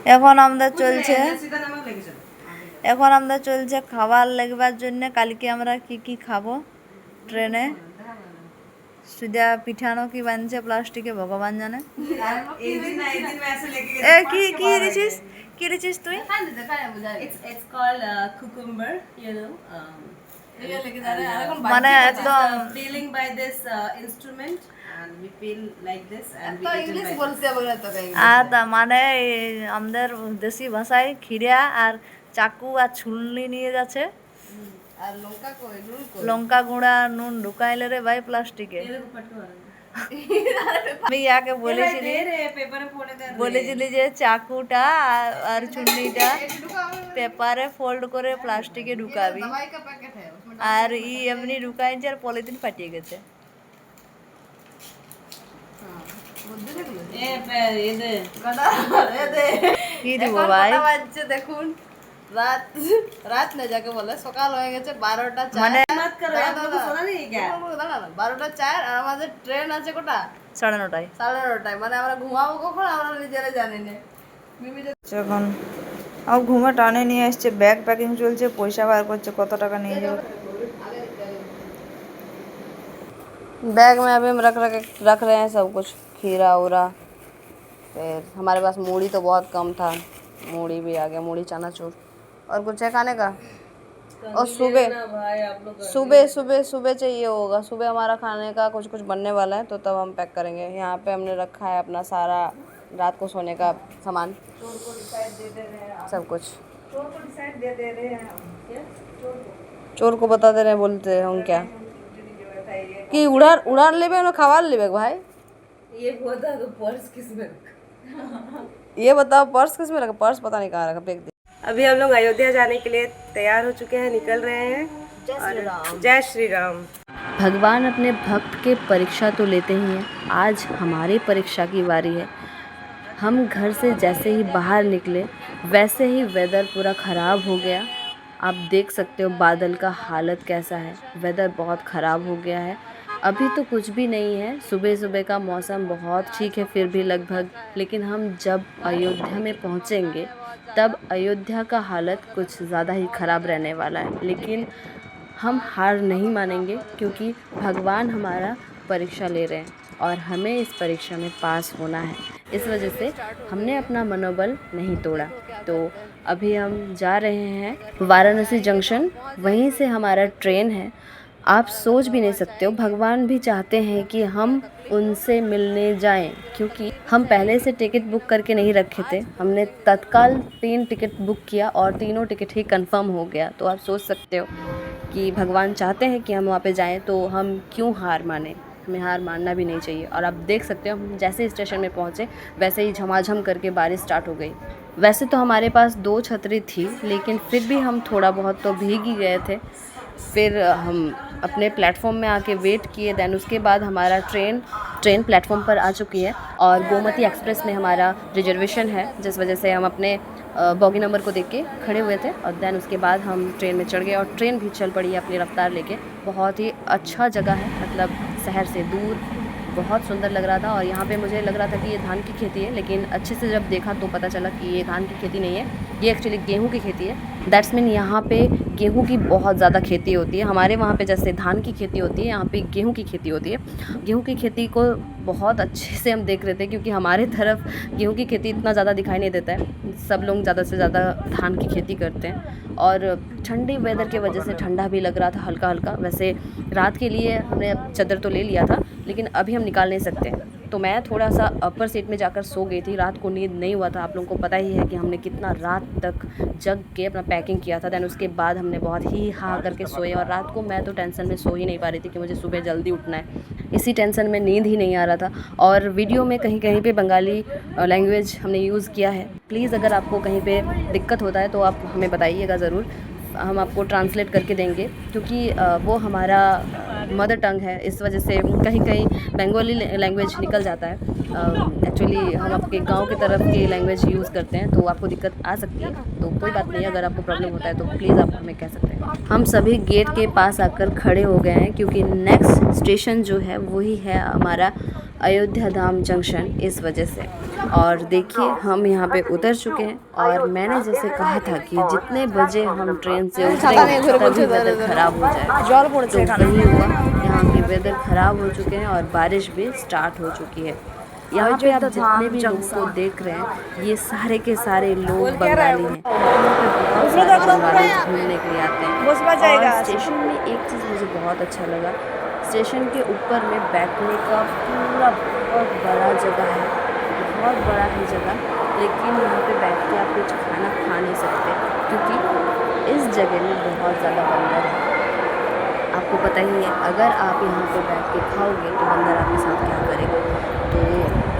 এখন আমরা চলছে খাবার লাগবার জন্য। কালকে আমরা কি কি খাবো ট্রেনে। সুজা পিঠানো কি বানছে প্লাস্টিকে ভগবান জানে। এ কি কি দিছিস তুই? It's called cucumber, মানে একদম peeling by this instrument, and we peel like this and we eat it by আর মানে আমাদের দেশি ভাষায় খিরা আর চাকু আর ছুলনি নিয়ে যাচ্ছে। আর লঙ্কা গুঁড়া নুন ঢুকাইলে রে ভাই প্লাস্টিকে। আমি ইয়াকে বলেছিলি যে চাকুটা আর চুন্নিটা পেপারে ফোল্ড করে প্লাস্টিকে ঢুকাবি, আর এমনি ঢুকাইছে আর পলিথিন ফাটিয়ে গেছে। কি দিব ভাই? দেখুন রাত না যাকে বলে সকাল হয়ে গেছে 12টা 4 মানে 12টা 4 আর আমাদের ট্রেন আছে কোটা 9:30 9:30 মানে আমরা ঘুমাবো কখন আমরা নিজেরা জানি না। এখন ঘুমে টানে নিয়ে আসছে, ব্যাগ প্যাকিং চলছে, পয়সা বার করছে কত টাকা নিয়ে যাবে। बैग में अभी हम रख रहे हैं सब कुछ, खीरा उरा, फिर हमारे पास मूढ़ी तो बहुत कम था, मूढ़ी भी आ गया, मूढ़ी चनाचूर और कुछ है खाने का। और सुबह चाहिए होगा, सुबह हमारा खाने का कुछ बनने वाला है तो तब हम पैक करेंगे। यहाँ पे हमने रखा है अपना सारा रात को सोने का सामान, सब कुछ चोर को बता दे रहे हैं, बोलते हम क्या कि उड़ान लेबे ना खवार लेबे भाई। ये बताओ पर्स किस में रखा? ये बताओ पर्स किस में रखा? पर्स पता नहीं कहाँ रखा, फेंक दे। अभी हम लोग अयोध्या जाने के लिए तैयार हो चुके हैं, निकल रहे हैं। जय श्री राम। भगवान अपने भक्त के परीक्षा तो लेते ही हैं, आज हमारी परीक्षा की बारी है। हम घर से जैसे ही बाहर निकले वैसे ही वेदर पूरा ख़राब हो गया। आप देख सकते हो बादल का हालत कैसा है, वेदर बहुत ख़राब हो गया है। अभी तो कुछ भी नहीं है, सुबह का मौसम बहुत ठीक है फिर भी लगभग, लेकिन हम जब अयोध्या में पहुंचेंगे तब अयोध्या का हालत कुछ ज़्यादा ही ख़राब रहने वाला है। लेकिन हम हार नहीं मानेंगे क्योंकि भगवान हमारा परीक्षा ले रहे हैं और हमें इस परीक्षा में पास होना है। इस वजह से हमने अपना मनोबल नहीं तोड़ा। तो अभी हम जा रहे हैं वाराणसी जंक्शन, वहीं से हमारा ट्रेन है। आप सोच भी नहीं सकते हो, भगवान भी चाहते हैं कि हम उनसे मिलने जाएं, क्योंकि हम पहले से टिकट बुक करके नहीं रखे थे। हमने तत्काल 3 टिकट बुक किया और तीनों टिकट ही कंफर्म हो गया। तो आप सोच सकते हो कि भगवान चाहते हैं कि हम वहाँ पे जाएं, तो हम क्यों हार माने? हमें हार मानना भी नहीं चाहिए। और आप देख सकते हो हम जैसे स्टेशन में पहुँचे वैसे ही झमाझम करके बारिश स्टार्ट हो गई। वैसे तो हमारे पास 2 छतरी थी, लेकिन फिर भी हम थोड़ा बहुत तो भीग ही गए थे। फिर हम अपने प्लेटफॉर्म में आके वेट किए, दैन उसके बाद हमारा ट्रेन प्लेटफॉर्म पर आ चुकी है और गोमती एक्सप्रेस में हमारा रिजर्वेशन है, जिस वजह से हम अपने बॉगी नंबर को देख के खड़े हुए थे और दैन उसके बाद हम ट्रेन में चढ़ गए और ट्रेन भी चल पड़ी है अपनी रफ्तार लेके। बहुत ही अच्छा जगह है, मतलब शहर से दूर, बहुत सुंदर लग रहा था। और यहाँ पे मुझे लग रहा था कि ये धान की खेती है, लेकिन अच्छे से जब देखा तो पता चला कि ये धान की खेती नहीं है, ये एक्चुअली गेहूं की खेती है। दैट्स मीन यहाँ पे गेहूं की बहुत ज़्यादा खेती होती है। हमारे वहाँ पे जैसे धान की खेती होती है, यहाँ पे गेहूं की खेती होती है। गेहूं की खेती को बहुत अच्छे से हम देख रहे थे, क्योंकि हमारे तरफ गेहूं की खेती इतना ज़्यादा दिखाई नहीं देता है, सब लोग ज़्यादा से ज़्यादा धान की खेती करते हैं। और ठंडी वेदर की वजह से ठंडा भी लग रहा था हल्का हल्का। वैसे रात के लिए हमने चादर तो ले लिया था, लेकिन अभी हम निकाल नहीं सकते, तो मैं थोड़ा सा अपर सीट में जाकर सो गई थी। रात को नींद नहीं हुआ था, आप लोगों को पता ही है कि हमने कितना रात तक जग के अपना पैकिंग किया था। दैन उसके बाद हमने बहुत ही हाँ करके सोए और रात को मैं तो टेंशन में सो ही नहीं पा रही थी कि मुझे सुबह जल्दी उठना है, इसी टेंशन में नींद ही नहीं आ रहा था। और वीडियो में कहीं कहीं पे बंगाली लैंग्वेज हमने यूज़ किया है। प्लीज़ अगर आपको कहीं पे दिक्कत होता है तो आप हमें बताइएगा ज़रूर, हम आपको ट्रांसलेट करके देंगे, क्योंकि वो हमारा मदर टंग है। इस वजह से कहीं कहीं बंगाली लैंग्वेज निकल जाता है। एक्चुअली हम आपके गांव की तरफ की लैंग्वेज यूज़ करते हैं, तो आपको दिक्कत आ सकती है। तो कोई बात नहीं, अगर आपको प्रॉब्लम होता है तो प्लीज़ आप हमें कह सकते हैं। हम सभी गेट के पास आकर खड़े हो गए हैं, क्योंकि नेक्स्ट स्टेशन जो है वही है हमारा अयोध्या धाम जंक्शन इस वजह से। और देखिए हम यहाँ पे उतर चुके हैं और मैंने जैसे कहा था कि जितने बजे हम ट्रेन से उतरेंगे तभी वेदर ख़राब हो जाएगा, तो वही हुआ। यहाँ के वेदर ख़राब हो चुके हैं और बारिश भी स्टार्ट हो चुकी है। यहाँ पे आप जितने भी लोगों को देख रहे हैं ये सारे के सारे लोग बंगाली हैं। यहाँ पे बहुत सारे बंगाली घूमने के लिए आते हैं। और स्टेशन में एक चीज़ मुझे बहुत अच्छा लगा, स्टेशन के ऊपर में बैठने का पूरा बहुत बड़ा जगह है, बहुत बड़ा है जगह, लेकिन यहाँ पे बैठ के आप कुछ खाना खा नहीं सकते क्योंकि इस जगह में बहुत ज़्यादा बंदर है। आपको पता ही है अगर आप यहाँ पे बैठ के खाओगे तो बंदर आपके साथ क्या करेगा। तो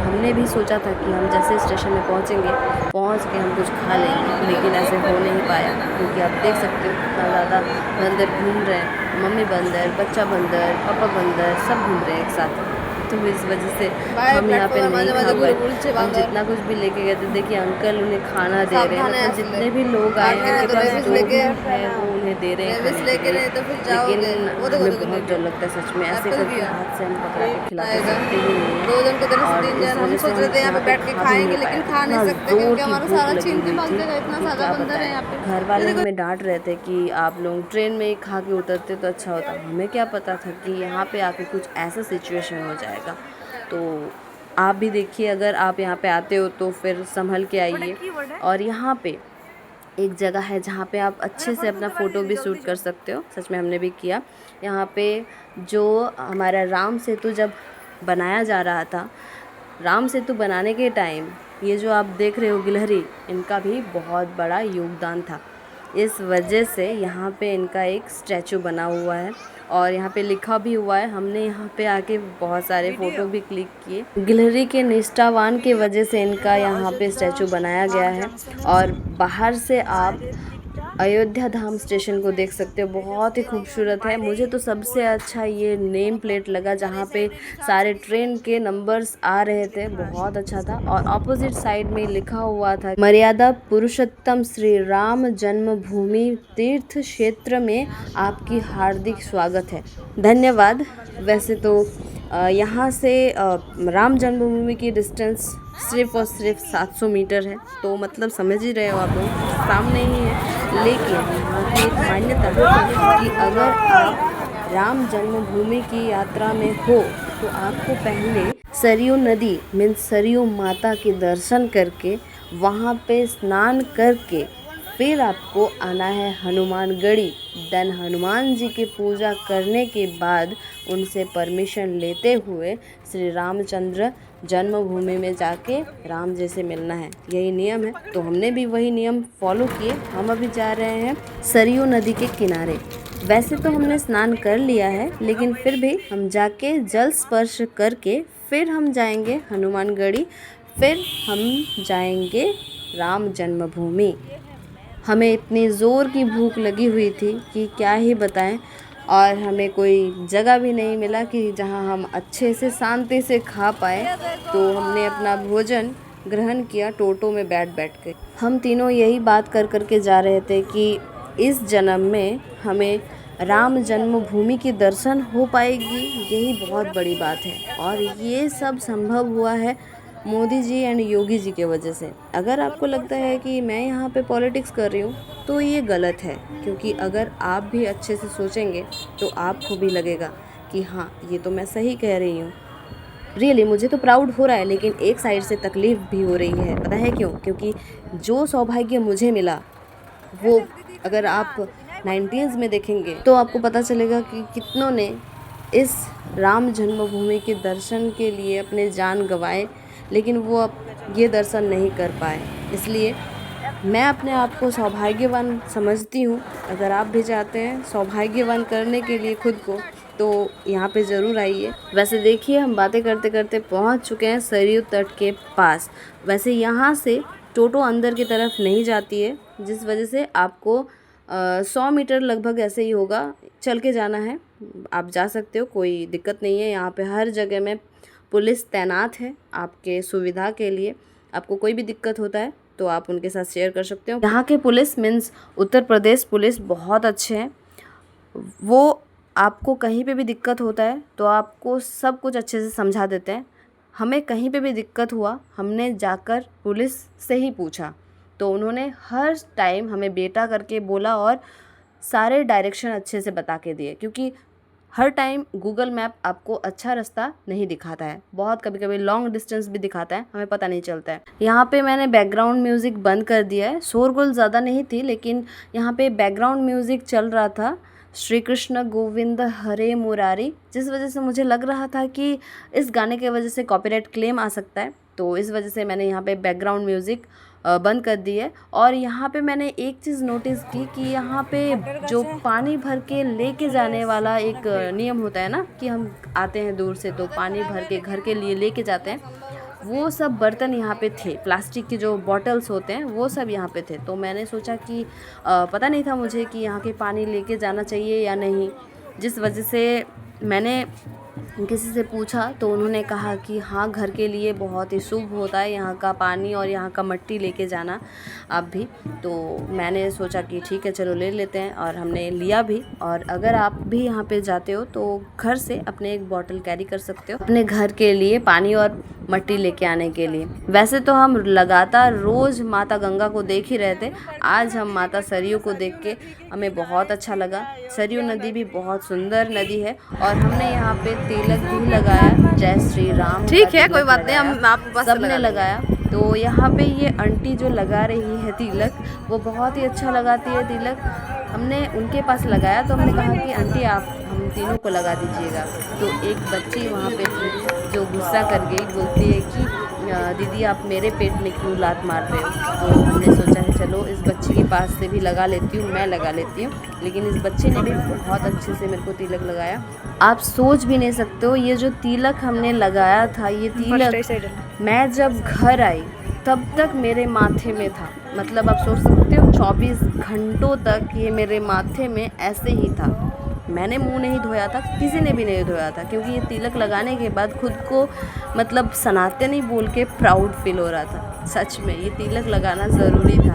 हमने भी सोचा था कि हम जैसे स्टेशन में पहुँच के हम कुछ खा लेंगे, लेकिन ऐसे हो नहीं पाया क्योंकि आप देख सकते हो कितना ज़्यादा बंदर घूम रहे हैं। मम्मी बंदर, बच्चा बंदर, पापा बंदर सब घूम रहे हैं एक साथ। तो इस वजह से हम यहाँ पे नहीं खा पाए। हम जितना कुछ भी लेके गए थे, देखिए अंकल उन्हें खाना दे रहे हैं, मतलब जितने भी लोग आए हैं उनके पास जो भी है वो उन्हें दे रहे हैं खाने के लिए। लेकिन हमें बहुत डर लगता है सच में, ऐसे करके हाथ से हम पकड़ा के खिला सकते ही नहीं है। और इस वजह से हम बैठ के खाएंगे लेकिन खा नहीं सकते क्योंकि हमारा सारा छीन के भाग जाएगा, इतना ज़्यादा बंदर है यहाँ पे। घर वाले हमें डांट रहे थे कि आप लोग ट्रेन में ही खा के उतरते तो अच्छा होता। हमें क्या पता था कि यहाँ पे आके कुछ ऐसा सिचुएशन हो जाएगा। तो आप भी देखिए, अगर आप यहाँ पे आते हो तो फिर संभल के आइए। और यहाँ पे एक जगह है जहाँ पे आप अच्छे से अपना फ़ोटो भी शूट कर सकते हो, सच में हमने भी किया। यहाँ पे जो हमारा राम सेतु जब बनाया जा रहा था, राम सेतु बनाने के टाइम ये जो आप देख रहे हो गिलहरी, इनका भी बहुत बड़ा योगदान था। इस वजह से यहाँ पे इनका एक स्टैचू बना हुआ है और यहाँ पे लिखा भी हुआ है। हमने यहाँ पे आके बहुत सारे फ़ोटो भी क्लिक किए। गिलहरी के निष्ठावान के वजह से इनका यहाँ पे स्टैचू बनाया गया है। और बाहर से आप अयोध्या धाम स्टेशन को देख सकते हो, बहुत ही खूबसूरत है। मुझे तो सबसे अच्छा ये नेम प्लेट लगा जहाँ पे सारे ट्रेन के नंबर्स आ रहे थे, बहुत अच्छा था। और ऑपोजिट साइड में लिखा हुआ था मर्यादा पुरुषोत्तम श्री राम जन्मभूमि तीर्थ क्षेत्र में आपकी हार्दिक स्वागत है, धन्यवाद। वैसे तो यहाँ से राम जन्मभूमि की डिस्टेंस सिर्फ और सिर्फ 700 मीटर है, तो मतलब समझ ही रहे हो आप लोग, सामने ही है। लेकिन यहाँ की एक मान्यता है कि अगर आप राम जन्मभूमि की यात्रा में हो तो आपको पहले सरयू नदी मीन्स सरयू माता के दर्शन करके वहाँ पे स्नान करके फिर आपको आना है हनुमानगढ़ी। देन हनुमान जी की पूजा करने के बाद उनसे परमिशन लेते हुए श्री रामचंद्र जन्मभूमि में जाके राम जी से मिलना है, यही नियम है। तो हमने भी वही नियम फॉलो किए। हम अभी जा रहे हैं सरयू नदी के किनारे। वैसे तो हमने स्नान कर लिया है, लेकिन फिर भी हम जाके जल स्पर्श करके फिर हम जाएंगे हनुमानगढ़ी, फिर हम जाएंगे राम जन्मभूमि। हमें इतनी ज़ोर की भूख लगी हुई थी कि क्या ही बताएं, और हमें कोई जगह भी नहीं मिला कि जहां हम अच्छे से शांति से खा पाए। तो हमने अपना भोजन ग्रहण किया टोटो में बैठ के। हम तीनों यही बात कर के जा रहे थे कि इस जन्म में हमें राम जन्मभूमि की दर्शन हो पाएगी, यही बहुत बड़ी बात है। और ये सब संभव हुआ है मोदी जी एंड योगी जी के वजह से। अगर आपको लगता है कि मैं यहाँ पे पॉलिटिक्स कर रही हूँ तो ये गलत है, क्योंकि अगर आप भी अच्छे से सोचेंगे तो आपको भी लगेगा कि हाँ ये तो मैं सही कह रही हूँ। रियली मुझे तो प्राउड हो रहा है, लेकिन एक साइड से तकलीफ़ भी हो रही है। पता है क्यों? क्योंकि जो सौभाग्य मुझे मिला वो अगर आप 90s में देखेंगे तो आपको पता चलेगा कि कितनों ने इस राम जन्मभूमि के दर्शन के लिए अपने जान गंवाए, लेकिन वो अब ये दर्शन नहीं कर पाए। इसलिए मैं अपने आप को सौभाग्यवान समझती हूँ। अगर आप भी चाहते हैं सौभाग्यवान करने के लिए खुद को, तो यहाँ पे ज़रूर आइए। वैसे देखिए हम बातें करते करते पहुँच चुके हैं सरयू तट के पास। वैसे यहाँ से टोटो अंदर की तरफ नहीं जाती है, जिस वजह से आपको 100 मीटर लगभग ऐसे ही होगा, चल के जाना है। आप जा सकते हो, कोई दिक्कत नहीं है। यहाँ पे हर जगह में पुलिस तैनात है आपके सुविधा के लिए। आपको कोई भी दिक्कत होता है तो आप उनके साथ शेयर कर सकते हो। यहाँ के police means Uttar Pradesh police बहुत अच्छे हैं। वो आपको कहीं पे भी दिक्कत होता है तो आपको सब कुछ अच्छे से समझा देते हैं। हमें कहीं पे भी दिक्कत हुआ हमने जाकर पुलिस से ही पूछा, तो उन्होंने हर टाइम हमें बेटा करके बोला और सारे डायरेक्शन अच्छे से बता के दिए, क्योंकि हर टाइम गूगल मैप आपको अच्छा रास्ता नहीं दिखाता है, बहुत कभी कभी लॉन्ग डिस्टेंस भी दिखाता है, हमें पता नहीं चलता है। यहाँ पे मैंने बैकग्राउंड म्यूज़िक बंद कर दिया है, शोरगुल ज़्यादा नहीं थी, लेकिन यहाँ पे बैकग्राउंड म्यूज़िक चल रहा था श्री कृष्ण गोविंद हरे मुरारी, जिस वजह से मुझे लग रहा था कि इस गाने के वजह से कॉपीराइट क्लेम आ सकता है, तो इस वजह से मैंने यहाँ पे बैकग्राउंड म्यूज़िक बंद कर दी है। और यहाँ पे मैंने एक चीज़ नोटिस की कि यहाँ पे जो पानी भर के लेके जाने वाला एक नियम होता है ना, कि हम आते हैं दूर से तो पानी भर के घर के लिए लेके जाते हैं, वो सब बर्तन यहाँ पे थे, प्लास्टिक के जो बॉटल्स होते हैं वो सब यहाँ पे थे। तो मैंने सोचा कि पता नहीं था मुझे कि यहाँ के पानी लेके जाना चाहिए या नहीं, जिस वजह से मैंने किसी से पूछा तो उन्होंने कहा कि हाँ, घर के लिए बहुत ही शुभ होता है यहाँ का पानी और यहाँ का मिट्टी लेके जाना आप भी। तो मैंने सोचा कि ठीक है चलो ले लेते हैं, और हमने लिया भी। और अगर आप भी यहाँ पे जाते हो तो घर से अपने एक बॉटल कैरी कर सकते हो अपने घर के लिए पानी और मिट्टी लेके आने के लिए। वैसे तो हम लगातार रोज़ माता गंगा को देख ही रहे थे, आज हम माता सरयू को देख के हमें बहुत अच्छा लगा। सरयू नदी भी बहुत सुंदर नदी है और हमने यहाँ पे तिलक भी लगाया, जय श्री राम। ठीक है, कोई बात नहीं, हम आप बस सबने लगाया। तो यहाँ पे ये आंटी जो लगा रही है तिलक, वो बहुत ही अच्छा लगाती है तिलक। हमने उनके पास लगाया तो हमने कहा कि आंटी आप हम तीनों को लगा दीजिएगा। तो एक बच्ची वहाँ पे थी जो गुस्सा कर गई, बोलती है कि दीदी आप मेरे पेट में क्यों लात मार रहे हो। तो हमने सोचा है चलो इस बच्ची के पास से भी लगा लेती हूँ, मैं लगा लेती हूँ। लेकिन इस बच्चे ने भी बहुत अच्छे से मेरे को तिलक लगाया। आप सोच भी नहीं सकते हो, ये जो तिलक हमने लगाया था, ये तिलक मैं जब घर आई तब तक मेरे माथे में था। मतलब आप सोच सकते हो 24 घंटों तक ये मेरे माथे में ऐसे ही था। मैंने मुंह नहीं धोया था, किसी ने भी नहीं धोया था, क्योंकि ये तिलक लगाने के बाद खुद को मतलब सनातनी बोल के प्राउड फील हो रहा था। सच में ये तिलक लगाना ज़रूरी था।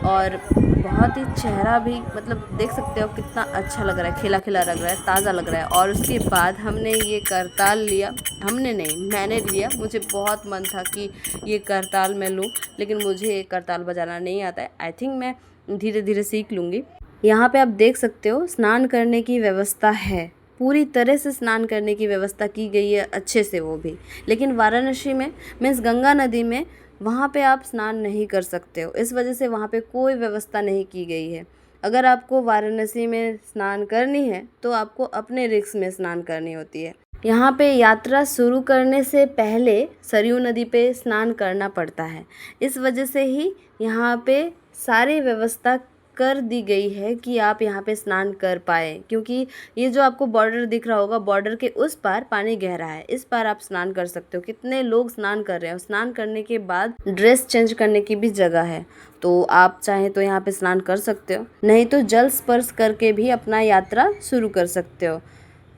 और बहुत ही चेहरा भी मतलब देख सकते हो कितना अच्छा लग रहा है, खिला खिला लग रहा है, ताज़ा लग रहा है। और उसके बाद हमने ये करताल लिया, हमने नहीं मैंने लिया। मुझे बहुत मन था कि ये करताल मैं लूँ, लेकिन मुझे करताल बजाना नहीं आता है। आई थिंक मैं धीरे धीरे सीख लूँगी। यहाँ पे आप देख सकते हो स्नान करने की व्यवस्था है, पूरी तरह से स्नान करने की व्यवस्था की गई है अच्छे से वो भी। लेकिन वाराणसी में मीन्स गंगा नदी में वहाँ पे आप स्नान नहीं कर सकते हो, इस वजह से वहाँ पे कोई व्यवस्था नहीं की गई है। अगर आपको वाराणसी में स्नान करनी है तो आपको अपने रिस्क में स्नान करनी होती है। यहाँ पे यात्रा शुरू करने से पहले सरयू नदी पे स्नान करना पड़ता है, इस वजह से ही यहाँ पे सारी व्यवस्था कर दी गई है कि आप यहाँ पे स्नान कर पाए। क्योंकि ये जो आपको बॉर्डर दिख रहा होगा, बॉर्डर के उस पार पानी गहरा है, इस पार आप स्नान कर सकते हो। कितने लोग स्नान कर रहे हैं। स्नान करने के बाद ड्रेस चेंज करने की भी जगह है, तो आप चाहें तो यहाँ पे स्नान कर सकते हो, नहीं तो जल स्पर्श करके भी अपना यात्रा शुरू कर सकते हो।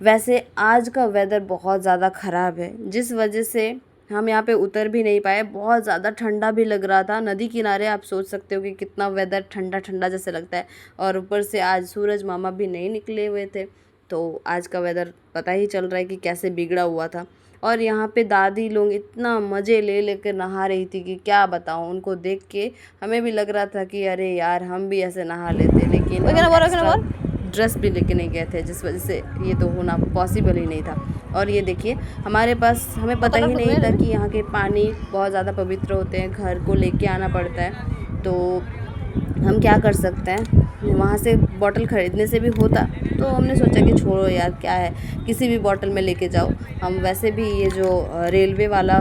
वैसे आज का वेदर बहुत ज़्यादा ख़राब है, जिस वजह से हम यहाँ पे उतर भी नहीं पाए। बहुत ज़्यादा ठंडा भी लग रहा था। नदी किनारे आप सोच सकते हो कि कितना वेदर ठंडा ठंडा जैसे लगता है। और ऊपर से आज सूरज मामा भी नहीं निकले हुए थे, तो आज का वेदर पता ही चल रहा है कि कैसे बिगड़ा हुआ था। और यहाँ पे दादी लोग इतना मज़े ले लेकर नहा रही थी कि क्या बताऊँ। उनको देख के हमें भी लग रहा था कि अरे यार हम भी ऐसे नहा लेते, लेकिन ड्रेस भी लेके नहीं गए थे, जिस वजह से ये तो होना पॉसिबल ही नहीं था। और ये देखिए हमारे पास, हमें पता ही नहीं था कि यहाँ के पानी बहुत ज़्यादा पवित्र होते हैं, घर को लेके आना पड़ता है। तो हम क्या कर सकते हैं, वहाँ से बॉटल ख़रीदने से भी होता, तो हमने सोचा कि छोड़ो यार क्या है, किसी भी बॉटल में लेके जाओ। हम वैसे भी ये जो रेलवे वाला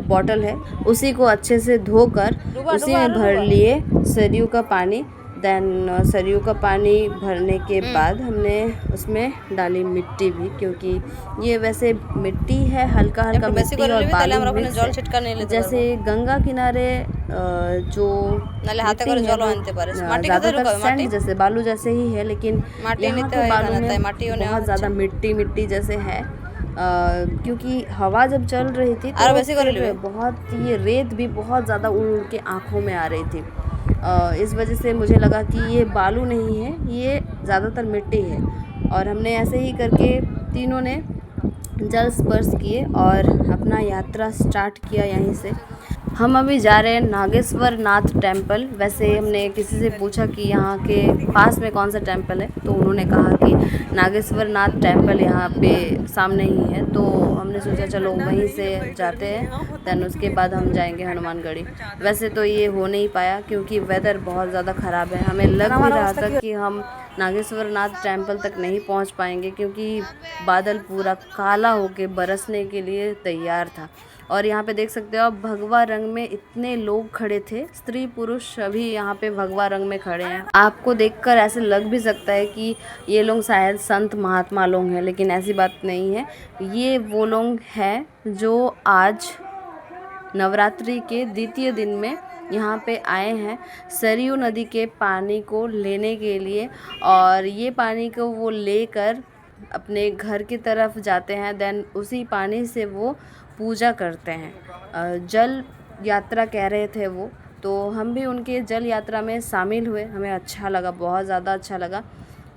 बॉटल है उसी को अच्छे से धोकर उसी में भर लिए सरयू का पानी। देन सरयू का पानी भरने के बाद हमने उसमें डाली मिट्टी भी, क्योंकि ये वैसे मिट्टी है, हल्का हल्का मिट्टी और बालू मिक्स है। जैसे गंगा किनारे जो ज़्यादातर सैंड जैसे बालू जैसे ही है, लेकिन यहाँ तो बालू में बहुत ज़्यादा मिट्टी जैसे है। क्योंकि हवा जब चल रही थी तो बहुत ये रेत भी बहुत ज़्यादा उड़ उड़ के आँखों में आ रही थी। इस वजह से मुझे लगा कि ये बालू नहीं है, ये ज़्यादातर मिट्टी है। और हमने ऐसे ही करके तीनों ने जल स्पर्श किए और अपना यात्रा स्टार्ट किया यहीं से। हम अभी जा रहे हैं नागेश्वर नाथ टेम्पल। वैसे हमने किसी से पूछा कि यहाँ के पास में कौन सा टेम्पल है, तो उन्होंने कहा कि नागेश्वर नाथ टेम्पल यहाँ पे सामने ही है। तो हमने सोचा चलो वहीं से जाते हैं, दैन उसके बाद हम जाएंगे हनुमानगढ़ी। वैसे तो ये हो नहीं पाया क्योंकि वेदर बहुत ज़्यादा ख़राब है। हमें लग भी रहा था कि हम नागेश्वर नाथ टेम्पल तक नहीं पहुँच पाएंगे क्योंकि बादल पूरा काला होके बरसने के लिए तैयार था। और यहाँ पे देख सकते हो आप भगवा रंग में इतने लोग खड़े थे, स्त्री पुरुष सभी यहाँ पे भगवा रंग में खड़े हैं। आपको देखकर ऐसे लग भी सकता है कि ये लोग शायद संत महात्मा लोग हैं, लेकिन ऐसी बात नहीं है। ये वो लोग हैं जो आज नवरात्रि के द्वितीय दिन में यहाँ पे आए हैं सरयू नदी के पानी को लेने के लिए, और ये पानी को वो लेकर अपने घर की तरफ जाते हैं। देन उसी पानी से वो पूजा करते हैं। जल यात्रा कह रहे थे वो, तो हम भी उनके जल यात्रा में शामिल हुए। हमें अच्छा लगा, बहुत ज़्यादा अच्छा लगा।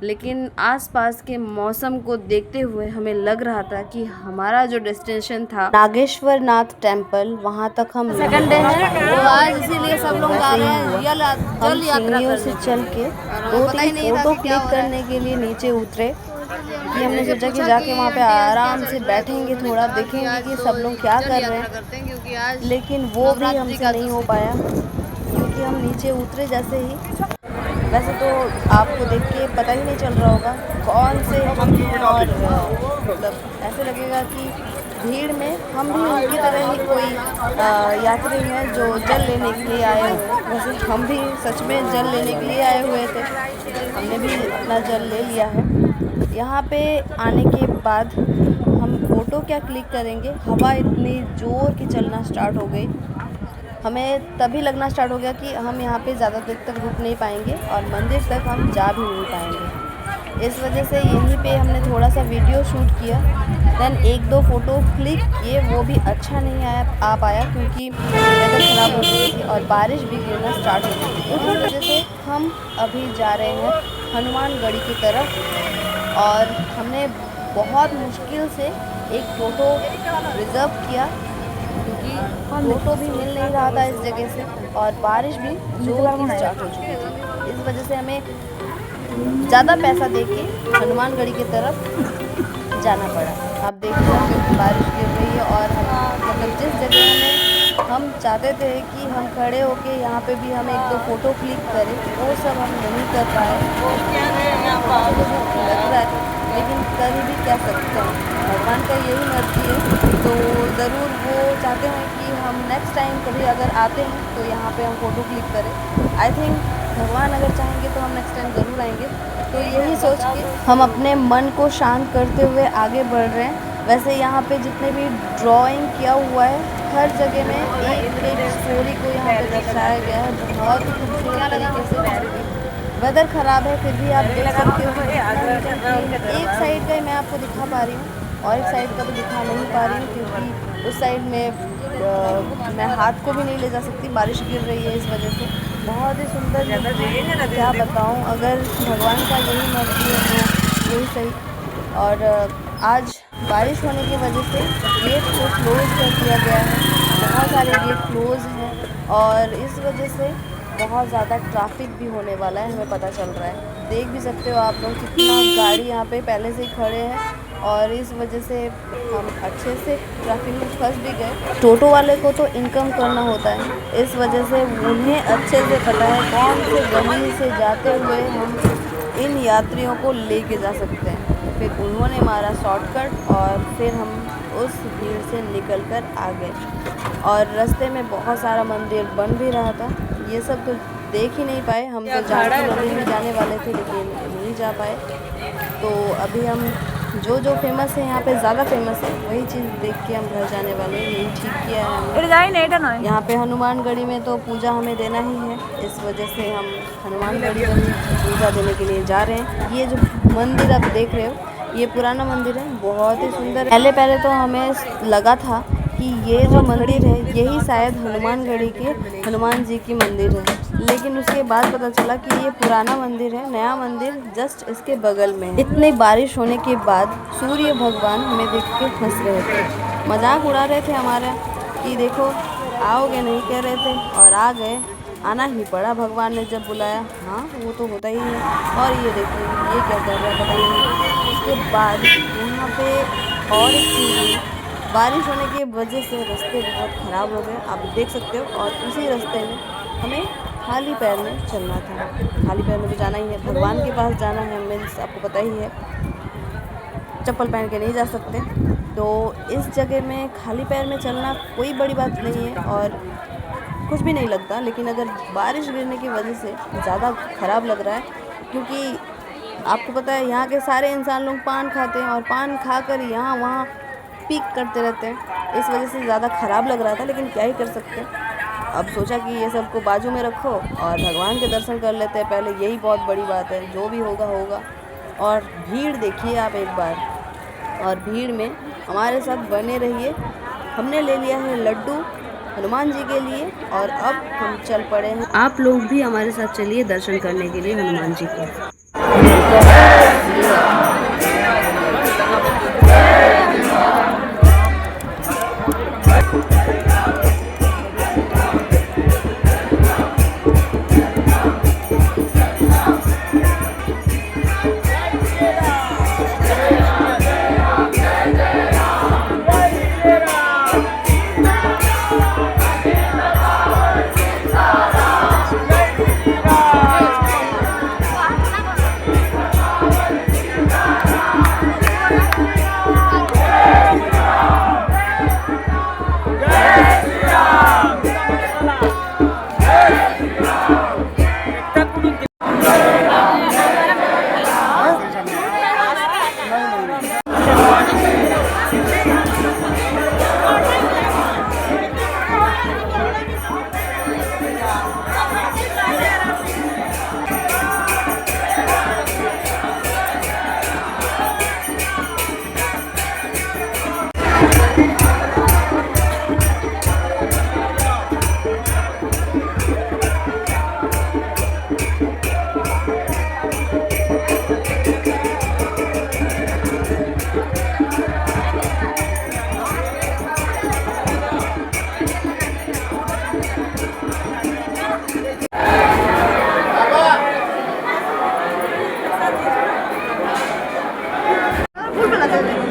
लेकिन आसपास के मौसम को देखते हुए हमें लग रहा था कि हमारा जो डेस्टिनेशन था नागेश्वर नाथ टेम्पल, वहाँ तक हम सेकंड डे है तो आज इसीलिए सब लोग जा रहे हैं जल यात्रा से चल के 2-3 फोटो क्लिक करने के लिए नीचे उतरे। कि हमने सोचा कि जाके वहाँ पे आराम से बैठेंगे, थोड़ा देखेंगे कि सब लोग क्या कर रहे हैं, लेकिन वो भी हमसे नहीं हो पाया क्योंकि हम नीचे उतरे जैसे ही। वैसे तो आपको देख के पता ही नहीं चल रहा होगा कौन से हम हैं, और मतलब ऐसे लगेगा कि भीड़ में हम भी उनकी तरह ही कोई यात्री हैं जो जल लेने के लिए आए हुए। वैसे हम भी सच में जल लेने के लिए आए हुए थे, हमने भी अपना जल ले लिया है। यहाँ पे आने के बाद हम फ़ोटो क्या क्लिक करेंगे, हवा इतनी ज़ोर की चलना स्टार्ट हो गई। हमें तभी लगना स्टार्ट हो गया कि हम यहाँ पे ज़्यादा देर तक रुक नहीं पाएंगे और मंदिर तक हम जा भी नहीं पाएंगे। इस वजह से यहीं पे हमने थोड़ा सा वीडियो शूट किया, दैन 1-2 फ़ोटो क्लिक किए। वो भी अच्छा नहीं आ पाया क्योंकि वेदर ख़राब हो गई थी और बारिश भी गिरना स्टार्ट हो गई थी। इस वजह से हम अभी जा रहे हैं हनुमानगढ़ी की तरफ, और हमने बहुत मुश्किल से एक फ़ोटो रिज़र्व किया क्योंकि फ़ोटो भी मिल नहीं रहा था इस जगह से, और बारिश भी जोर की स्टार्ट हो चुकी थी। इस वजह से हमें ज़्यादा पैसा देके हनुमानगढ़ी की तरफ जाना पड़ा। आप देख सकते हो बारिश गिर रही है, और हम मतलब जिस जगह में हम चाहते थे कि हम खड़े होके यहाँ पे भी हम 1-2 फ़ोटो क्लिक करें, वो सब हम नहीं कर पाए। लग रहा है, लेकिन कर भी क्या सकते हैं, भगवान का यही मर्जी है। तो ज़रूर वो चाहते हैं कि हम नेक्स्ट टाइम कभी अगर आते हैं तो यहाँ पे हम फ़ोटो क्लिक करें। आई थिंक भगवान अगर चाहेंगे तो हम नेक्स्ट टाइम ज़रूर आएंगे। तो यही सोच के हम अपने मन को शांत करते हुए आगे बढ़ रहे हैं। वैसे यहाँ पे जितने भी ड्राइंग किया हुआ है, हर जगह में एक स्टोरी को यहाँ पे दर्शाया गया है बहुत ही खूबसूरत तरीके से। वेदर ख़राब है फिर भी आप देख सकते हो कि एक साइड का ही मैं आपको दिखा पा रही हूँ और एक साइड का तो दिखा नहीं पा रही हूँ क्योंकि उस साइड में मैं हाथ को भी नहीं ले जा सकती, बारिश गिर रही है इस वजह से। बहुत ही सुंदर, क्या बताऊँ, अगर भगवान का यही मर्जी है तो यही सही। और आज बारिश होने की वजह से गेट को क्लोज़ कर दिया गया है, बहुत सारे गेट क्लोज़ हैं और इस वजह से बहुत ज़्यादा ट्रैफिक भी होने वाला है, हमें पता चल रहा है। देख भी सकते हो आप लोग कितना गाड़ी यहाँ पे पहले से ही खड़े हैं और इस वजह से हम अच्छे से ट्रैफिक में फंस भी गए। टोटो वाले को तो इनकम करना होता है, इस वजह से उन्हें अच्छे से पता है कौन से गली से जाते हुए हम इन यात्रियों को लेके जा सकते हैं। फिर उन्होंने मारा शॉर्टकट और फिर हम उस भीड़ से निकल कर आ गए। और रास्ते में बहुत सारा मंदिर बन भी रहा था, ये सब तो देख ही नहीं पाए। हम तो जानकी मंदिर में जाने वाले थे लेकिन नहीं जा पाए। तो अभी हम जो फेमस है यहाँ पे, ज़्यादा फेमस है, वही चीज़ देख के हम घर जाने वाले हैं। यही ठीक किया है हमने। यहाँ पे हनुमानगढ़ी में तो पूजा हमें देना ही है, इस वजह से हम हनुमानगढ़ी में पूजा देने के लिए जा रहे हैं। ये जो मंदिर आप देख रहे हो ये पुराना मंदिर है, बहुत ही सुंदर। पहले तो हमें लगा था कि कि ये जो मंदिर है यही शायद हनुमानगढ़ी के हनुमान जी की मंदिर है, लेकिन उसके बाद पता चला कि ये पुराना मंदिर है, नया मंदिर जस्ट इसके बगल में है। इतनी बारिश होने के बाद सूर्य भगवान हमें देख के हंस रहे थे, मजाक उड़ा रहे थे हमारा कि देखो आओगे नहीं कह रहे थे और आ गए, आना ही पड़ा भगवान ने जब बुलाया। हाँ वो तो होता ही है। और ये देखिए ये क्या कर रहा है पता नहीं। उसके बाद यहाँ पे और एक चीज़ हुई, बारिश होने की वजह से रास्ते बहुत ख़राब हो गए, आप देख सकते हो। और उसी रास्ते में हमें खाली पैर में चलना था, खाली पैर में तो जाना ही है, भगवान के पास जाना है, मीन्स आपको पता ही है चप्पल पहन के नहीं जा सकते। तो इस जगह में खाली पैर में चलना कोई बड़ी बात नहीं है और कुछ भी नहीं लगता, लेकिन अगर बारिश गिरने की वजह से ज़्यादा ख़राब लग रहा है, क्योंकि आपको पता है यहाँ के सारे इंसान लोग पान खाते हैं और पान खाकर यहाँ वहाँ पीक करते रहते हैं, इस वजह से ज़्यादा ख़राब लग रहा था। लेकिन क्या ही कर सकते हैं, अब सोचा कि ये सब को बाजू में रखो और भगवान के दर्शन कर लेते हैं पहले, यही बहुत बड़ी बात है, जो भी होगा होगा। और भीड़ देखिए आप एक बार, और भीड़ में हमारे साथ बने रहिए। हमने ले लिया है लड्डू हनुमान जी के लिए और अब हम चल पड़े हैं। आप लोग भी हमारे साथ चलिए दर्शन करने के लिए हनुमान जी के।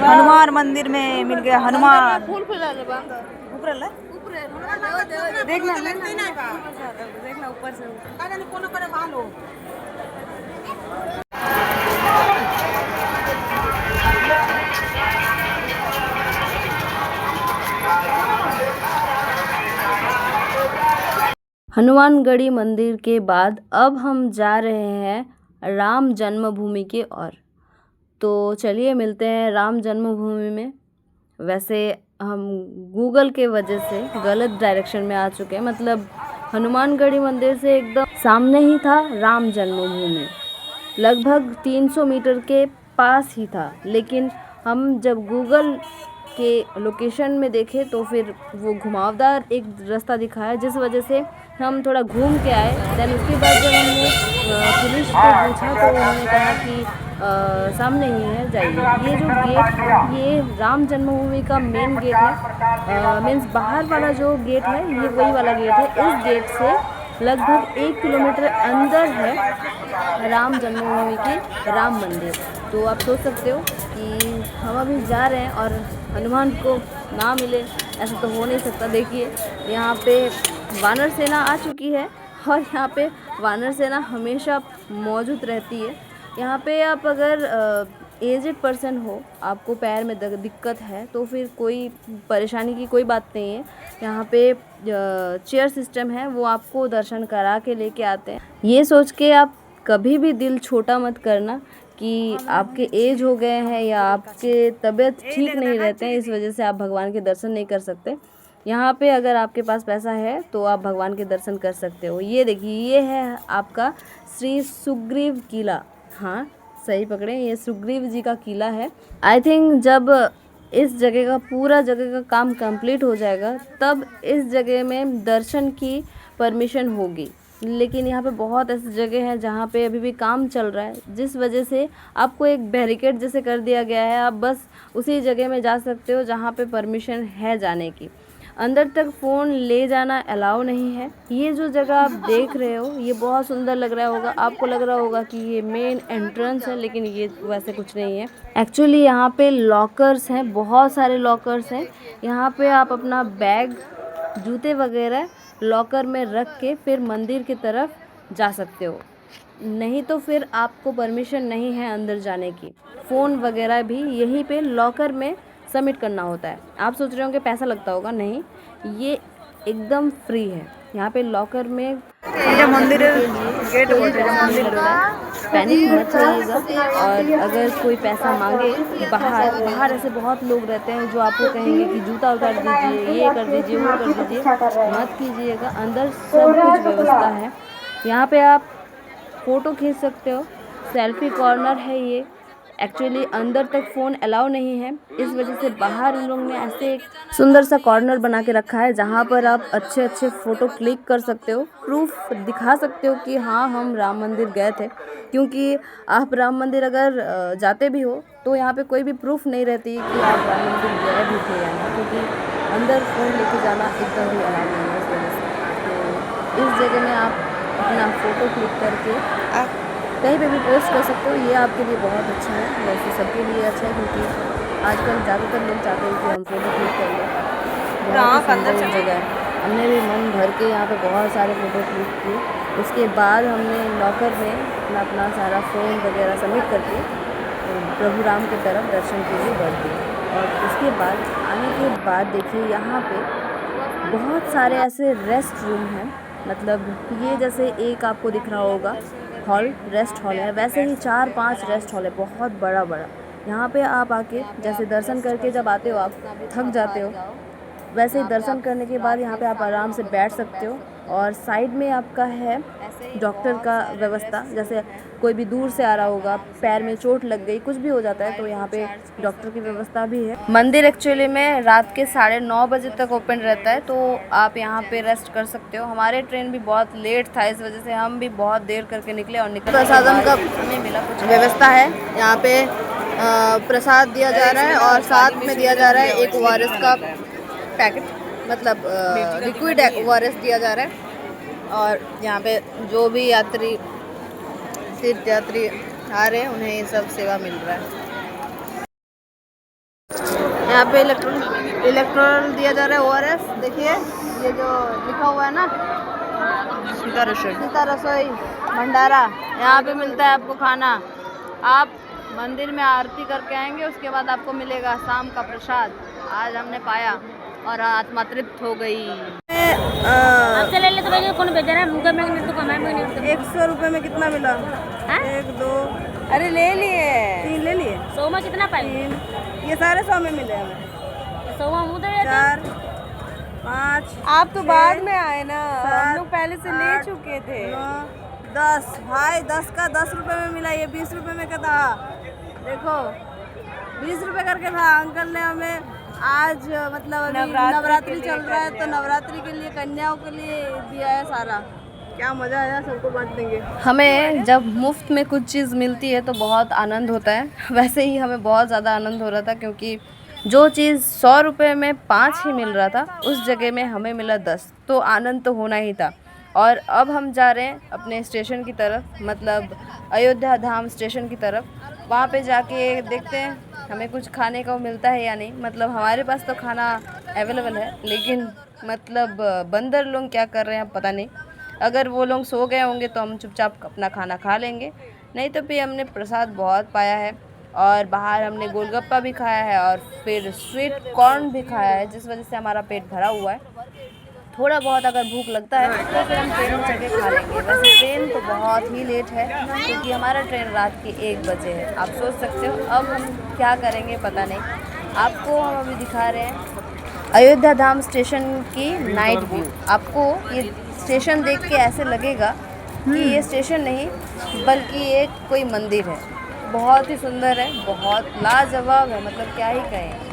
हनुमान मंदिर में मिल गया हनुमान। देखना देखना ऊपर से हनुमानगढ़ी मंदिर के बाद अब हम जा रहे हैं राम जन्मभूमि की ओर। तो चलिए मिलते हैं राम जन्मभूमि में। वैसे हम गूगल के वजह से गलत डायरेक्शन में आ चुके हैं, मतलब हनुमानगढ़ी मंदिर से एकदम सामने ही था राम जन्मभूमि, लगभग 300 मीटर के पास ही था। लेकिन हम जब गूगल के लोकेशन में देखे तो फिर वो घुमावदार एक रास्ता दिखाया, जिस वजह से हम थोड़ा घूम के आए। देन उसके बाद जब हमने पुलिस को पूछा तो उन्होंने कहा कि सामने ही है, जाइए। ये जो गेट है ये राम जन्मभूमि का मेन गेट है, मीन्स बाहर वाला जो गेट है ये वही वाला गेट है। इस गेट से लगभग 1 किलोमीटर अंदर है राम जन्मभूमि की राम मंदिर। तो आप सोच सकते हो कि हम अभी जा रहे हैं और हनुमान को ना मिले, ऐसा तो हो नहीं सकता। देखिए यहाँ पे वानर सेना आ चुकी है और यहाँ पे वानर सेना हमेशा मौजूद रहती है। यहाँ पे आप अगर एजेड पर्सन हो, आपको पैर में दिक्कत है तो फिर कोई परेशानी की कोई बात नहीं है। यहाँ पे चेयर सिस्टम है, वो आपको दर्शन करा के लेके आते हैं। ये सोच के आप कभी भी दिल छोटा मत करना कि आपके एज हो गए हैं या आपके तबीयत ठीक नहीं रहते हैं, इस वजह से आप भगवान के दर्शन नहीं कर सकते। यहाँ पे अगर आपके पास पैसा है तो आप भगवान के दर्शन कर सकते हो। ये देखिए ये है आपका श्री सुग्रीव किला। हाँ सही पकड़े, ये सुग्रीव जी का किला है। आई थिंक जब इस जगह का पूरा जगह का काम कंप्लीट हो जाएगा तब इस जगह में दर्शन की परमिशन होगी। लेकिन यहाँ पे बहुत ऐसी जगह है जहाँ पे अभी भी काम चल रहा है, जिस वजह से आपको एक बैरिकेड जैसे कर दिया गया है। आप बस उसी जगह में जा सकते हो जहाँ पे परमिशन है जाने की। अंदर तक फ़ोन ले जाना अलाउ नहीं है। ये जो जगह आप देख रहे हो ये बहुत सुंदर लग रहा होगा, आपको लग रहा होगा कि ये मेन एंट्रेंस है, लेकिन ये वैसे कुछ नहीं है। एक्चुअली यहाँ पे लॉकर्स हैं, बहुत सारे लॉकर्स हैं। यहाँ पे आप अपना बैग, जूते वगैरह लॉकर में रख के फिर मंदिर की तरफ जा सकते हो, नहीं तो फिर आपको परमिशन नहीं है अंदर जाने की। फ़ोन वगैरह भी यहीं पे लॉकर में सबमिट करना होता है। आप सोच रहे होंगे पैसा लगता होगा, नहीं, ये एकदम फ्री है। यहाँ पे लॉकर में मंदिर गेट पैनिक मत होइएगा। और अगर कोई पैसा मांगे, बाहर ऐसे बहुत लोग रहते हैं जो आपको कहेंगे कि जूता उतार दीजिए, ये कर दीजिए, वो कर दीजिए, मत कीजिएगा। अंदर सब कुछ व्यवस्था है। यहाँ पे आप फ़ोटो खींच सकते हो, सेल्फी कॉर्नर है ये। एक्चुअली अंदर तक फ़ोन अलाउ नहीं है, इस वजह से बाहर उन लोगों ने ऐसे एक सुंदर सा कॉर्नर बना के रखा है जहाँ पर आप अच्छे अच्छे फ़ोटो क्लिक कर सकते हो, प्रूफ दिखा सकते हो कि हाँ हम राम मंदिर गए थे। क्योंकि आप राम मंदिर अगर जाते भी हो तो यहाँ पे कोई भी प्रूफ नहीं रहती कि आप राम मंदिर गए भी थे या नहीं, क्योंकि अंदर फ़ोन लेके जाना एकदम भी अलाउ नहीं है। इस वजह से तो इस जगह में आप अपना फ़ोटो क्लिक करके कहीं पे भी पोस्ट कर सकते हो। ये आपके लिए बहुत अच्छा है, वैसे सबके लिए अच्छा है, क्योंकि आजकल ज़्यादातर लोग चाहते हैं कि हम फ़ोटो क्लिक कर लें। बहुत ही सुंदर जगह है। हमने भी मन भर के यहाँ पे बहुत सारे फ़ोटो क्लिक किए। उसके बाद हमने लॉकर में अपना सारा फ़ोन वगैरह सबमिट करके प्रभु राम की तरफ दर्शन के लिए बढ़ गए। और उसके बाद आने के बाद देखिए यहाँ पे बहुत सारे ऐसे रेस्ट रूम हैं। मतलब ये जैसे एक आपको दिख रहा होगा हॉल, रेस्ट हॉल है, वैसे ही 4-5 रेस्ट हॉल है, बहुत बड़ा बड़ा। यहाँ पे आप आके जैसे दर्शन करके जब आते हो, आप थक जाते हो, वैसे ही दर्शन करने के बाद यहाँ पे आप आराम से बैठ सकते हो। और साइड में आपका है डॉक्टर का व्यवस्था, जैसे कोई भी दूर से आ रहा होगा, पैर में चोट लग गई, कुछ भी हो जाता है तो यहाँ पे डॉक्टर की व्यवस्था भी है। मंदिर एक्चुअली में रात के 9:30 बजे तक ओपन रहता है, तो आप यहाँ पे रेस्ट कर सकते हो। हमारे ट्रेन भी बहुत लेट था, इस वजह से हम भी बहुत देर करके निकले और निकल प्रसादम का हमें मिला कुछ व्यवस्था है। यहाँ पे प्रसाद दिया जा रहा है और साथ में दिया जा रहा है एक ORS का पैकेट, मतलब लिक्विड ORS दिया जा रहा है। और यहाँ पे जो भी यात्री, तीर्थ यात्री आ रहे हैं, उन्हें ये सब सेवा मिल रहा है। यहाँ पे इलेक्ट्रॉल दिया जा रहा है ORS। देखिए ये जो लिखा हुआ है ना, सीता रसोई भंडारा, यहाँ पे मिलता है आपको खाना। आप मंदिर में आरती करके आएंगे, उसके बाद आपको मिलेगा शाम का प्रसाद। आज हमने पाया और आत्मा तृप्त हो गई। 100 रुपये में कितना मिला? 1, 2, अरे ले लिए, 3 ले लिए। 100 में कितना पाई? 3, ये सारे 100 में मिले हमें। 4, 5। आप तो बाद में आए ना, हम लोग पहले से ले चुके थे। 9, 10। भाई 10 का 10 रुपये में मिला, ये 20 रुपये में का था। देखो 20 रुपये करके था। अंकल ने हमें आज मतलब अभी नवरात्रि चल रहा है तो नवरात्रि के लिए कन्याओं के लिए दिया है सारा। क्या मज़ा आया, सबको बांट देंगे। हमें जब मुफ्त में कुछ चीज़ मिलती है तो बहुत आनंद होता है। वैसे ही हमें बहुत ज़्यादा आनंद हो रहा था, क्योंकि जो चीज़ 100 रुपये में 5 ही मिल रहा था, उस जगह में हमें मिला 10, तो आनंद तो होना ही था। और अब हम जा रहे हैं अपने स्टेशन की तरफ, मतलब अयोध्या धाम स्टेशन की तरफ। वहाँ पे जाके देखते हैं हमें कुछ खाने को मिलता है या नहीं। मतलब हमारे पास तो खाना अवेलेबल है, लेकिन मतलब बंदर लोग क्या कर रहे हैं पता नहीं। अगर वो लोग सो गए होंगे तो हम चुपचाप अपना खाना खा लेंगे, नहीं तो फिर हमने प्रसाद बहुत पाया है। और बाहर हमने गोलगप्पा भी खाया है और फिर स्वीट कॉर्न भी खाया है, जिस वजह से हमारा पेट भरा हुआ है। थोड़ा बहुत अगर भूख लगता है तो फिर हम ट्रेन में चढ़ के खा लेंगे। वैसे ट्रेन तो बहुत ही लेट है, क्योंकि हमारा ट्रेन रात के 1 बजे है। आप सोच सकते हो अब हम क्या करेंगे, पता नहीं। आपको हम अभी दिखा रहे हैं अयोध्या धाम स्टेशन की नाइट व्यू। आपको ये स्टेशन देख के ऐसे लगेगा कि ये स्टेशन नहीं बल्कि एक कोई मंदिर है। बहुत ही सुंदर है, बहुत लाजवाब है, मतलब क्या ही कहें।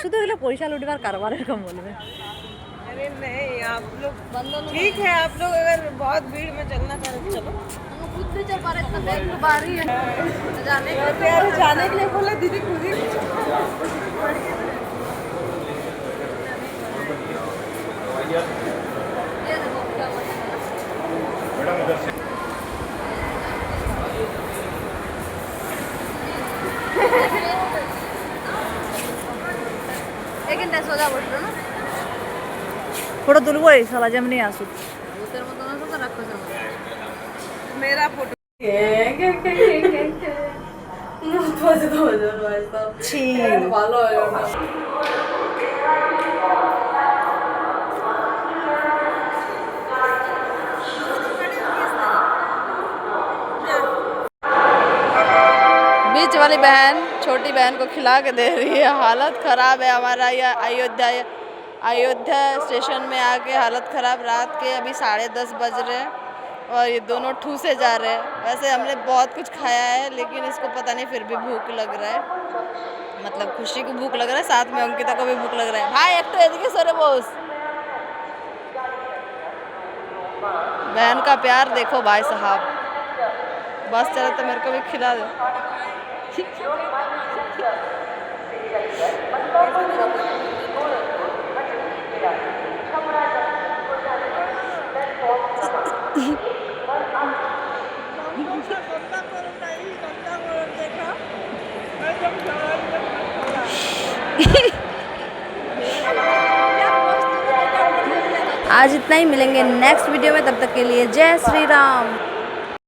শুধু এগুলো পয়সা লুটবার কারবার এরকম বলবে। अरे नहीं आप लोग ठीक है, आप लोग अगर बहुत भीड़ में चलना चाह रहे चलो। खुद नहीं चल पा रहे, इतना बैग तो भारी है जाने जाने के लिए बोला दीदी खुद ही। এখানটা সোজা বসলো না ফটো তুলবো এই শালা যেমনি আসুক ভূতের মতো না তো রাক্ষসের মতো मेरा फोटो ভালো হয় बीच वाली बहन छोटी बहन को खिला के दे रही है। हालत ख़राब है हमारा। यह अयोध्या स्टेशन में आके हालत ख़राब। रात के अभी 10:30 बज रहे हैं और ये दोनों ठूसे जा रहे हैं। वैसे हमने बहुत कुछ खाया है लेकिन इसको पता नहीं फिर भी भूख लग रहा है। मतलब खुशी को भूख लग रहा है, साथ में अंकिता को भी भूख लग रहा है। भाई एक तो एदिके सोरे बोस बहन का प्यार देखो भाई साहब। बस चले तो मेरे को भी खिला दो। आज इतना ही, मिलेंगे नेक्स्ट वीडियो में, तब तक के लिए जय श्री राम।